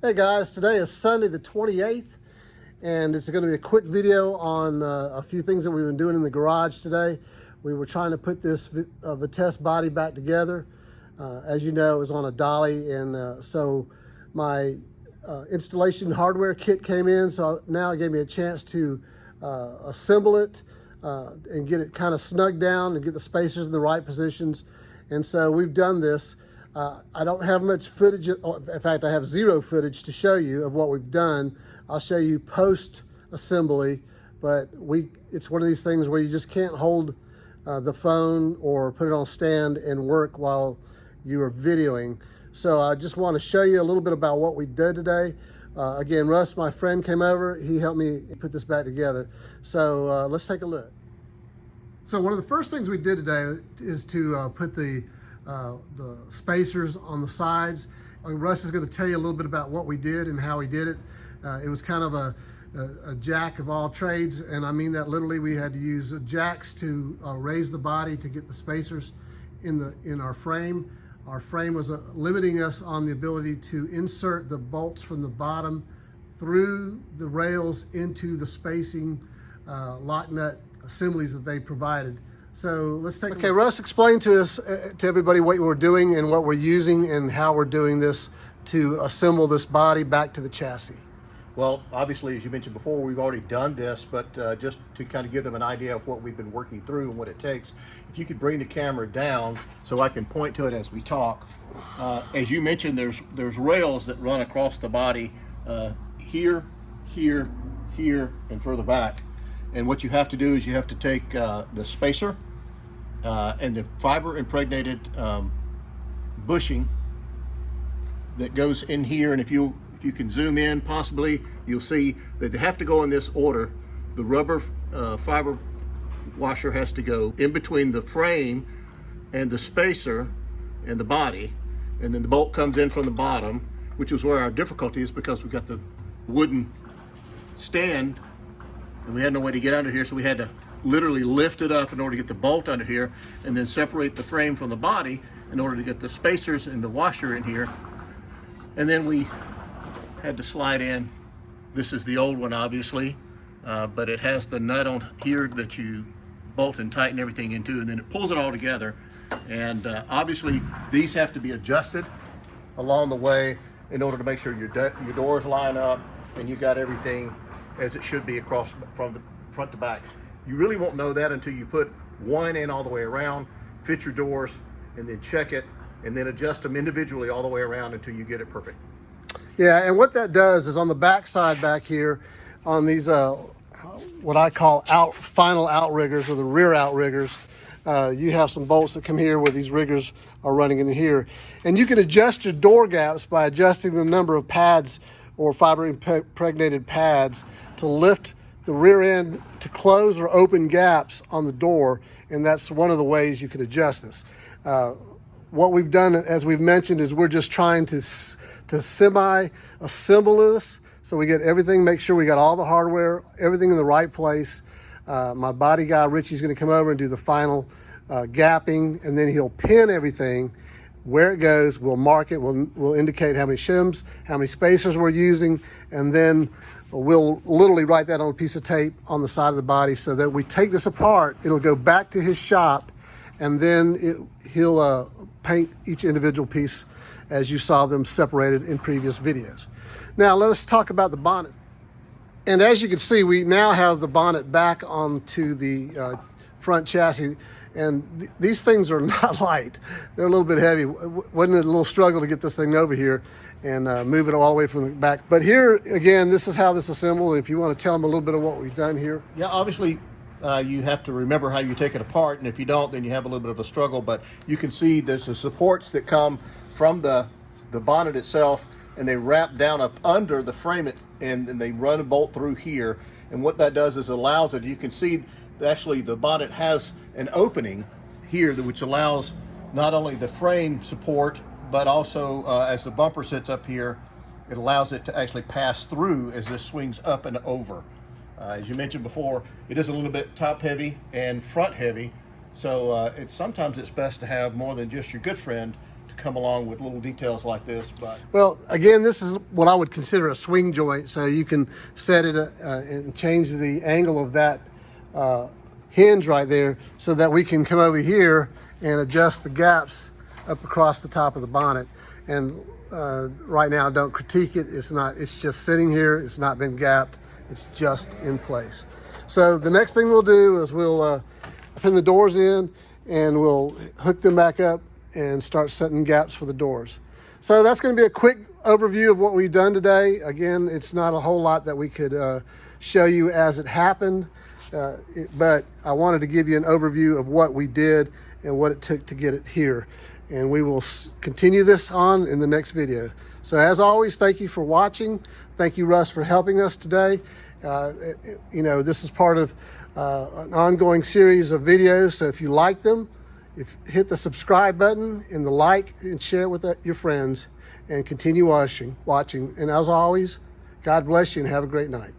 Hey guys, today is Sunday the 28th, and it's going to be a quick video on a few things that we've been doing in the garage today. We were trying to put this Vitesse body back together. As you know, it was on a dolly, and so my installation hardware kit came in, so now it gave me a chance to assemble it and get it kind of snugged down and get the spacers in the right positions. And so we've done this. I don't have much footage, in fact I have zero footage to show you of what we've done. I'll show you post assembly, but it's one of these things where you just can't hold the phone or put it on stand and work while you are videoing. So I just want to show you a little bit about what we did today. Again, Russ, my friend, came over. He helped me put this back together. So let's take a look. So one of the first things we did today is to put the spacers on the sides. Russ is going to tell you a little bit about what we did and how we did it. It was kind of a jack of all trades, and I mean that literally. We had to use jacks to raise the body to get the spacers in our frame. Our frame was limiting us on the ability to insert the bolts from the bottom through the rails into the spacing lock nut assemblies that they provided. So let's take Okay, Russ, explain to us, to everybody, what we're doing and what we're using and how we're doing this to assemble this body back to the chassis. Well, obviously, as you mentioned before, we've already done this, but just to kind of give them an idea of what we've been working through and what it takes, if you could bring the camera down so I can point to it as we talk. As you mentioned, there's rails that run across the body here, here, here, and further back. And what you have to do is you have to take the spacer and the fiber impregnated bushing that goes in here, and if you can zoom in possibly, you'll see that they have to go in this order. The rubber fiber washer has to go in between the frame and the spacer and the body, and then the bolt comes in from the bottom, which is where our difficulty is, because we've got the wooden stand and we had no way to get under here, so we had to literally lift it up in order to get the bolt under here, and then separate the frame from the body in order to get the spacers and the washer in here. And then we had to slide in. This is the old one, obviously, but it has the nut on here that you bolt and tighten everything into, and then it pulls it all together. And obviously these have to be adjusted along the way in order to make sure your doors line up and you got everything as it should be across from the front to back. You really won't know that until you put one in all the way around, fit your doors, and then check it, and then adjust them individually all the way around until you get it perfect. Yeah, and what that does is on the back side back here, on these what I call final outriggers, or the rear outriggers, you have some bolts that come here where these riggers are running in here. And you can adjust your door gaps by adjusting the number of pads or fiber impregnated pads to lift the rear end to close or open gaps on the door, and that's one of the ways you can adjust this. What we've done, as we've mentioned, is we're just trying to semi-assemble this, so we get everything, make sure we got all the hardware, everything in the right place. My body guy, Richie's gonna come over and do the final gapping, and then he'll pin everything where it goes. We'll mark it, we'll indicate how many shims, how many spacers we're using, and then we'll literally write that on a piece of tape on the side of the body, so that we take this apart, it'll go back to his shop, and then he'll paint each individual piece as you saw them separated in previous videos. Now let us talk about the bonnet. And as you can see, we now have the bonnet back onto the front chassis. And these things are not light. They're a little bit heavy. Wasn't it a little struggle to get this thing over here and move it all the way from the back? But here, again, this is how this assembled. If you want to tell them a little bit of what we've done here. Yeah, obviously you have to remember how you take it apart, and if you don't, then you have a little bit of a struggle. But you can see there's the supports that come from the bonnet itself, and they wrap down up under the frame, and they run a bolt through here. And what that does is allows it, you can see actually the bonnet has an opening here which allows not only the frame support, but also as the bumper sits up here, it allows it to actually pass through as this swings up and over. As you mentioned before, it is a little bit top heavy and front heavy, so sometimes it's best to have more than just your good friend to come along with little details like this, but Well, again, this is what I would consider a swing joint, so you can set it and change the angle of that hinge right there so that we can come over here and adjust the gaps up across the top of the bonnet. And right now, don't critique it. It's just sitting here. It's not been gapped. It's just in place. So the next thing we'll do is we'll pin the doors in and we'll hook them back up and start setting gaps for the doors. So that's going to be a quick overview of what we've done today. Again, it's not a whole lot that we could show you as it happened, but I wanted to give you an overview of what we did and what it took to get it here. And we will continue this on in the next video. So as always, thank you for watching. Thank you, Russ, for helping us today. You know, this is part of an ongoing series of videos. So if you like them, hit the subscribe button and the like and share it with your friends and continue watching. And as always, God bless you and have a great night.